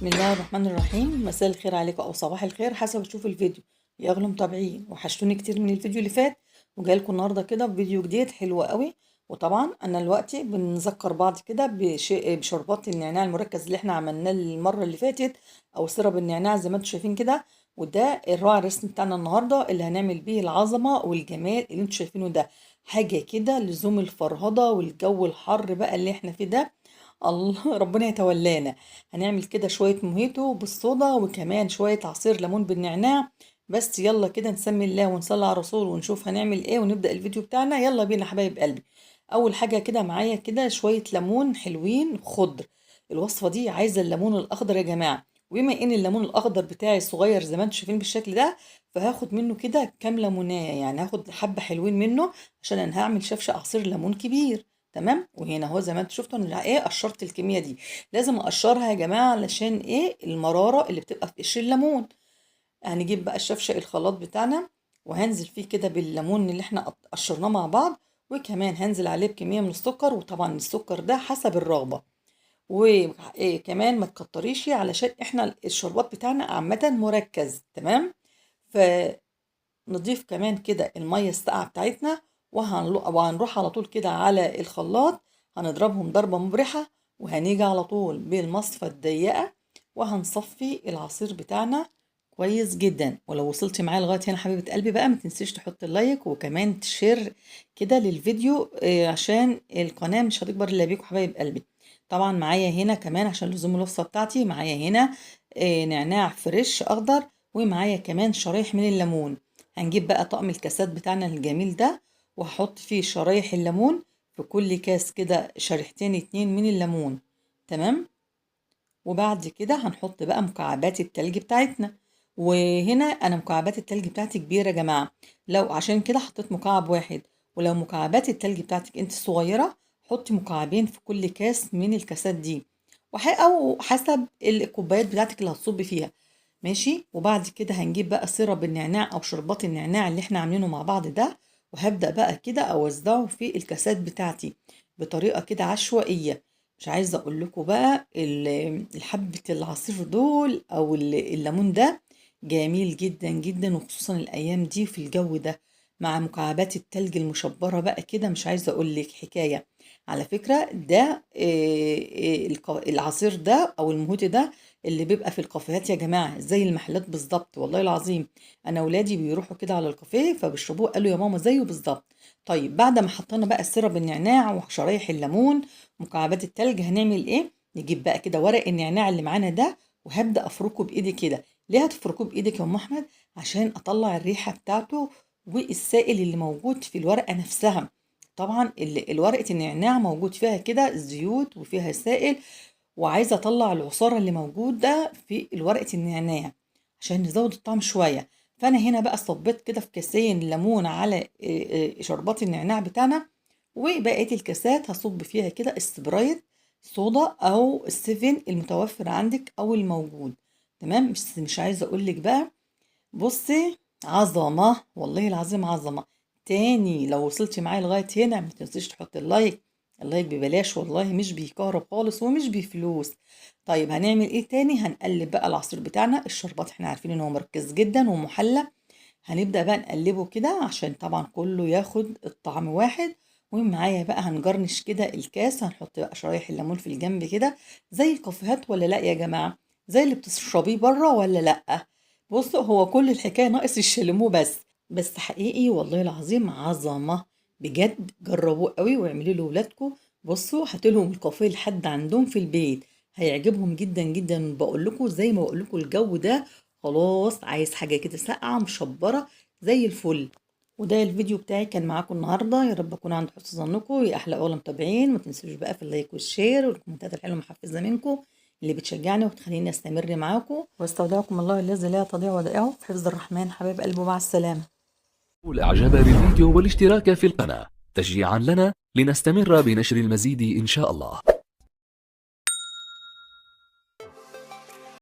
الله الرحمن الرحيم. مساء الخير عليكم او صباح الخير حسب تشوف الفيديو. يا اغلى متابعين، وحشتوني كتير من الفيديو اللي فات، وجاي لكم النهارده كده بفيديو جديد حلو قوي. وطبعا انا دلوقتي بنذكر بعض كده بشربات النعناع المركز اللي احنا عملناه المره اللي فاتت، او سيرب النعناع زي ما انتم شايفين كده. وده الراعي الرسمي بتاعنا النهارده اللي هنعمل بيه العظمه والجمال اللي انتم شايفينه ده. حاجه كده لزوم الفرهضه والجو الحر بقى اللي احنا فيه ده. الله ربنا يتولانا. هنعمل كده شوية موهيتو بالصودا وكمان شوية عصير ليمون بالنعناع. بس يلا كده نسمي الله ونصلي على الرسول ونشوف هنعمل ايه ونبدأ الفيديو بتاعنا. يلا بينا حبايب قلبي. اول حاجة كده معايا كده شوية ليمون حلوين خضر. الوصفة دي عايزة الليمون الاخضر يا جماعة. وبما ان الليمون الاخضر بتاعي صغير زي ما انتم شايفين بالشكل ده، فهاخد منه كده كام ليمونية، يعني هاخد حبة حلوين منه عشان انا هعمل شفشة عصير ليمون كبير. تمام. وهنا اهو زي ما انتم شفتوا انا ايه قشرت الكميه دي. لازم اقشرها يا جماعه علشان ايه المراره اللي بتبقى في قشر الليمون. هنجيب بقى الشفشق الخلاط بتاعنا، وهنزل فيه كده بالليمون اللي احنا قشرناه مع بعض. وكمان هنزل عليه بكميه من السكر، وطبعا السكر ده حسب الرغبه. وكمان ما تكتريش علشان احنا الشربات بتاعنا عامه مركز. تمام. نضيف كمان كده المية الساقعة بتاعتنا، وهنروح على طول كده على الخلاط. هنضربهم ضربة مبرحة، وهنيجي على طول بالمصفى الضيقة وهنصفي العصير بتاعنا كويس جدا. ولو وصلتي معايا لغاية هنا حبيبة قلبي بقى ما تنسيش تحط اللايك وكمان تشير كده للفيديو، عشان القناة مش هتكبر الا بيكم حبايب قلبي. طبعا معايا هنا كمان عشان لزوم الوصفة بتاعتي معايا هنا نعناع فريش اخضر، ومعايا كمان شرايح من الليمون. هنجيب بقى طقم الكاسات بتاعنا الجميل ده، وهحط فيه شرايح الليمون. في كل كاس كده شريحتين اتنين من الليمون. تمام. وبعد كده هنحط بقى مكعبات التلج بتاعتنا. وهنا انا مكعبات التلج بتاعتي كبيرة يا جماعة، لو عشان كده حطيت مكعب واحد. ولو مكعبات التلج بتاعتك انت صغيرة، حطي مكعبين في كل كاس من الكاسات دي، او حسب الكوبايات بتاعتك اللي هتصبي فيها. ماشي. وبعد كده هنجيب بقى سيرب النعناع او شربات النعناع اللي احنا عاملينه مع بعض ده، وهبدأ بقى كده اوزعه في الكاسات بتاعتي بطريقة كده عشوائية. مش عايزة اقول لكم بقى الحبة العصير دول او الليمون ده جميل جدا جدا، وخصوصا الايام دي في الجو ده مع مكعبات التلج المشبرة بقى كده. مش عايزة اقول لك حكاية. على فكرة ده العصير ده او المهوتي ده اللي بيبقى في الكافيهات يا جماعة زي المحلات بالظبط، والله العظيم. أنا ولادي بيروحوا كده على الكافيه فبيشربوه، قالوا يا ماما زيه بالظبط. طيب بعد ما حطينا بقى السيرب النعناع وشرايح الليمون مكعبات التلج، هنعمل إيه؟ نجيب بقى كده ورق النعناع اللي معانا ده، وهبدأ أفركه بإيدي كده. ليه هتفركوه بإيدك يا أم أحمد؟ عشان أطلع الريحة بتاعته والسائل اللي موجود في الورقة نفسها. طبعا الورقة النعناع موجود فيها كده زيوت وفيها سائل، وعايزة أطلع العصارة اللي موجود ده في ورقة النعناع عشان نزود الطعم شوية. فأنا هنا بقى صبيت كده في كاسين ليمون على شربات النعناع بتاعنا. وبقية الكاسات هصب فيها كده السبرايت صودا أو السيفن المتوفر عندك أو الموجود. تمام. مش عايزة أقولك بقى. بصي، عظمة والله العظيم عظمة. تاني لو وصلتي معايا لغاية هنا ما تنسيش تحط اللايك. اللايك ببلاش والله، مش بيكهرب خالص ومش بفلوس. طيب هنعمل ايه تاني؟ هنقلب بقى العصير بتاعنا. الشربات احنا عارفين ان هو مركز جدا ومحلى. هنبدأ بقى نقلبه كده عشان طبعا كله ياخد الطعم واحد. ومعايا بقى هنجرنش كده الكاس، هنحط بقى شرايح الليمون في الجنب كده زي الكافيهات ولا لا يا جماعة؟ زي اللي بتشربيه بره ولا لا؟ بصوا، هو كل الحكاية ناقص يشلموه بس حقيقي والله العظيم عظمة. بجد جربوه قوي واعملوا له ولادكم. بصوا هاتلهم الكافيه لحد عندهم في البيت، هيعجبهم جدا جدا. بقول لكم زي ما بقول لكم الجو ده خلاص عايز حاجة كده ساقعة مشبرة زي الفل. وده الفيديو بتاعي كان معاكم النهارده، يا رب اكون عند حسن ظنكم. يا احلى اول متابعين، ما تنسوش بقى في اللايك والشير والكومنتات الحلوه المحفزه منكم اللي بتشجعني وتخليني استمر معاكم. واستودعكم الله الذي لا تضيع ودائعه في حفظ الرحمن. حبايب قلبه، مع السلامه. الإعجاب بالفيديو والاشتراك في القناة تشجيعا لنا لنستمر بنشر المزيد إن شاء الله.